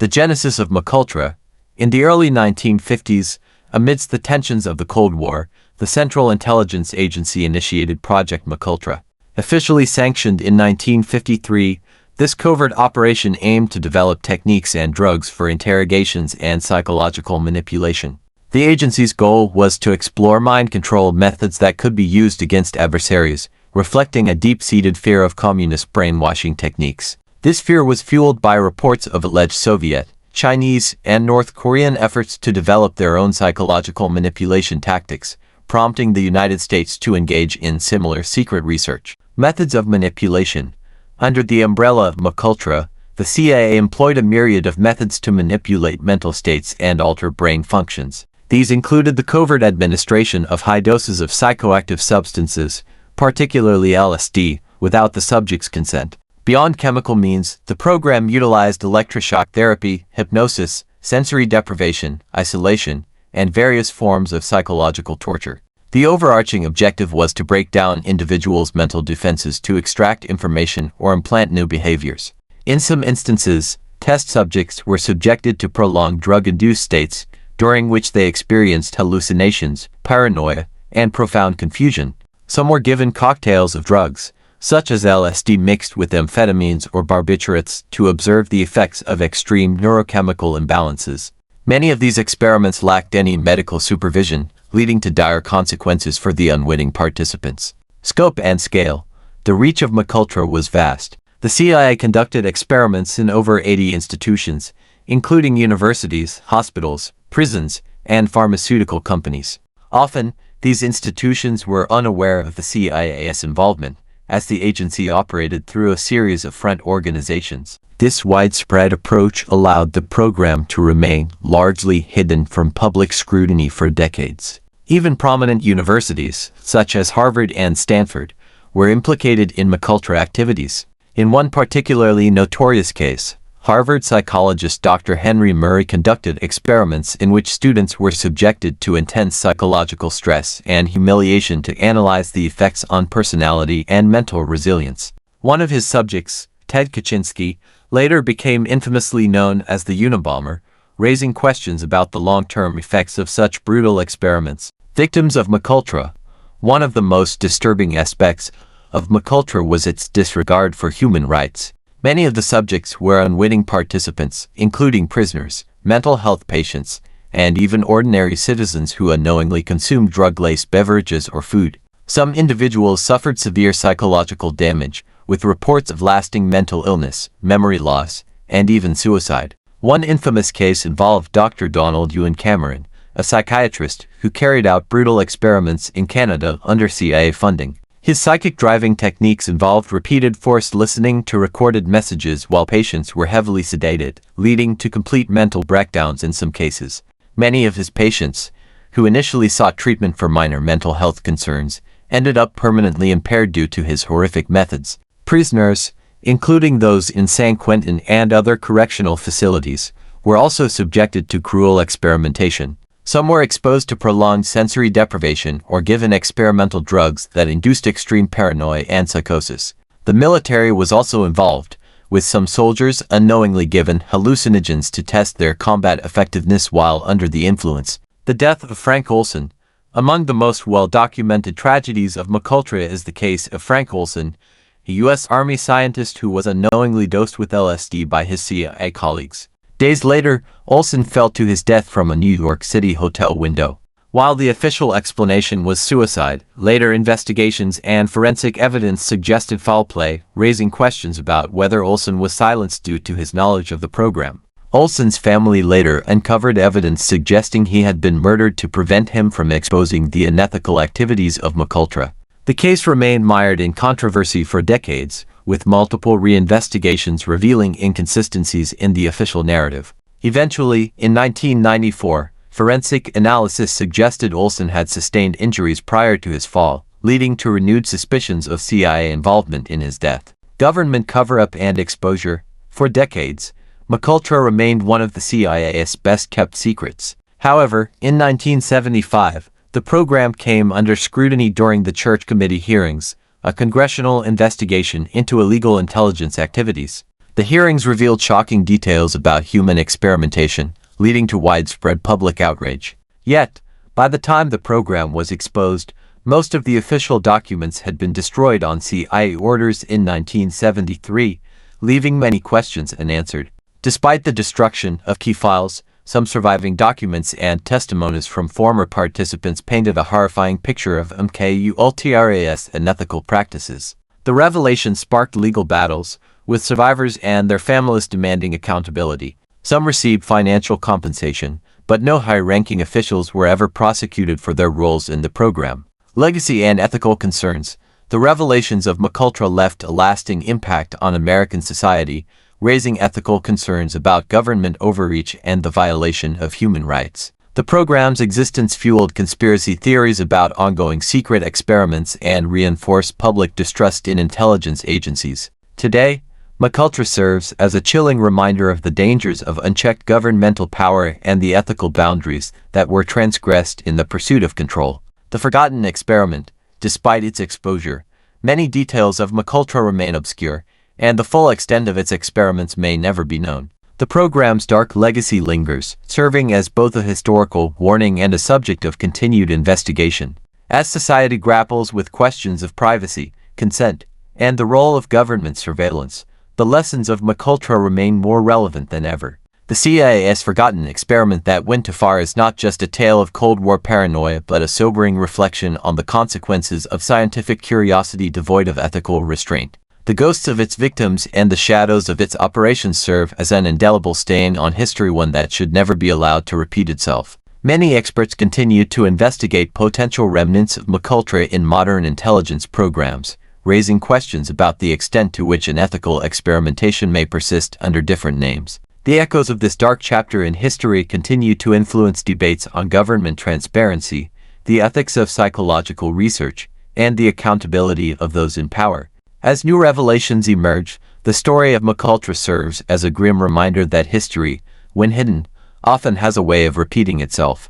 The genesis of MKUltra. In the early 1950s, amidst the tensions of the Cold War, the Central Intelligence Agency initiated Project MKUltra. Officially sanctioned in 1953, this covert operation aimed to develop techniques and drugs for interrogations and psychological manipulation. The agency's goal was to explore mind control methods that could be used against adversaries, reflecting a deep-seated fear of communist brainwashing techniques. This fear was fueled by reports of alleged Soviet, Chinese, and North Korean efforts to develop their own psychological manipulation tactics, prompting the United States to engage in similar secret research. Methods of manipulation. Under the umbrella of MKUltra, the CIA employed a myriad of methods to manipulate mental states and alter brain functions. These included the covert administration of high doses of psychoactive substances, particularly LSD, without the subject's consent. Beyond chemical means, the program utilized electroshock therapy, hypnosis, sensory deprivation, isolation, and various forms of psychological torture. The overarching objective was to break down individuals' mental defenses to extract information or implant new behaviors. In some instances, test subjects were subjected to prolonged drug-induced states, during which they experienced hallucinations, paranoia, and profound confusion. Some were given cocktails of drugs, such as LSD mixed with amphetamines or barbiturates, to observe the effects of extreme neurochemical imbalances. Many of these experiments lacked any medical supervision, leading to dire consequences for the unwitting participants. Scope and scale. The reach of MKUltra was vast. The CIA conducted experiments in over 80 institutions, including universities, hospitals, prisons, and pharmaceutical companies. Often, these institutions were unaware of the CIA's involvement, as the agency operated through a series of front organizations. This widespread approach allowed the program to remain largely hidden from public scrutiny for decades. Even prominent universities, such as Harvard and Stanford, were implicated in MKUltra activities. In one particularly notorious case, Harvard psychologist Dr. Henry Murray conducted experiments in which students were subjected to intense psychological stress and humiliation to analyze the effects on personality and mental resilience. One of his subjects, Ted Kaczynski, later became infamously known as the Unabomber, raising questions about the long-term effects of such brutal experiments. Victims of MKUltra. One of the most disturbing aspects of MKUltra was its disregard for human rights. Many of the subjects were unwitting participants, including prisoners, mental health patients, and even ordinary citizens who unknowingly consumed drug-laced beverages or food. Some individuals suffered severe psychological damage, with reports of lasting mental illness, memory loss, and even suicide. One infamous case involved Dr. Donald Ewan Cameron, a psychiatrist who carried out brutal experiments in Canada under CIA funding. His psychic driving techniques involved repeated forced listening to recorded messages while patients were heavily sedated, leading to complete mental breakdowns in some cases. Many of his patients, who initially sought treatment for minor mental health concerns, ended up permanently impaired due to his horrific methods. Prisoners, including those in San Quentin and other correctional facilities, were also subjected to cruel experimentation. Some were exposed to prolonged sensory deprivation or given experimental drugs that induced extreme paranoia and psychosis. The military was also involved, with some soldiers unknowingly given hallucinogens to test their combat effectiveness while under the influence. The death of Frank Olson. Among the most well-documented tragedies of MKUltra is the case of Frank Olson, a U.S. Army scientist who was unknowingly dosed with LSD by his CIA colleagues. Days later, Olson fell to his death from a New York City hotel window. While the official explanation was suicide, later investigations and forensic evidence suggested foul play, raising questions about whether Olson was silenced due to his knowledge of the program. Olson's family later uncovered evidence suggesting he had been murdered to prevent him from exposing the unethical activities of MKUltra. The case remained mired in controversy for decades, with multiple reinvestigations revealing inconsistencies in the official narrative. Eventually, in 1994, forensic analysis suggested Olson had sustained injuries prior to his fall, leading to renewed suspicions of CIA involvement in his death. Government cover-up and exposure. For decades, MKUltra remained one of the CIA's best-kept secrets. However, in 1975, the program came under scrutiny during the Church Committee hearings, a congressional investigation into illegal intelligence activities. The hearings revealed shocking details about human experimentation, leading to widespread public outrage. Yet, by the time the program was exposed, most of the official documents had been destroyed on CIA orders in 1973, leaving many questions unanswered. Despite the destruction of key files, some surviving documents and testimonies from former participants painted a horrifying picture of MKUltra's unethical practices. The revelation sparked legal battles, with survivors and their families demanding accountability. Some received financial compensation, but no high-ranking officials were ever prosecuted for their roles in the program. Legacy and ethical concerns. The revelations of MKUltra left a lasting impact on American society, raising ethical concerns about government overreach and the violation of human rights. The program's existence fueled conspiracy theories about ongoing secret experiments and reinforced public distrust in intelligence agencies. Today, MKUltra serves as a chilling reminder of the dangers of unchecked governmental power and the ethical boundaries that were transgressed in the pursuit of control. The Forgotten Experiment. Despite its exposure, many details of MKUltra remain obscure, and the full extent of its experiments may never be known. The program's dark legacy lingers, serving as both a historical warning and a subject of continued investigation. As society grapples with questions of privacy, consent, and the role of government surveillance, the lessons of MKUltra remain more relevant than ever. The CIA's Forgotten Experiment that went too far is not just a tale of Cold War paranoia but a sobering reflection on the consequences of scientific curiosity devoid of ethical restraint. The ghosts of its victims and the shadows of its operations serve as an indelible stain on history, one that should never be allowed to repeat itself. Many experts continue to investigate potential remnants of MKUltra in modern intelligence programs, raising questions about the extent to which unethical experimentation may persist under different names. The echoes of this dark chapter in history continue to influence debates on government transparency, the ethics of psychological research, and the accountability of those in power. As new revelations emerge, the story of MKUltra serves as a grim reminder that history, when hidden, often has a way of repeating itself.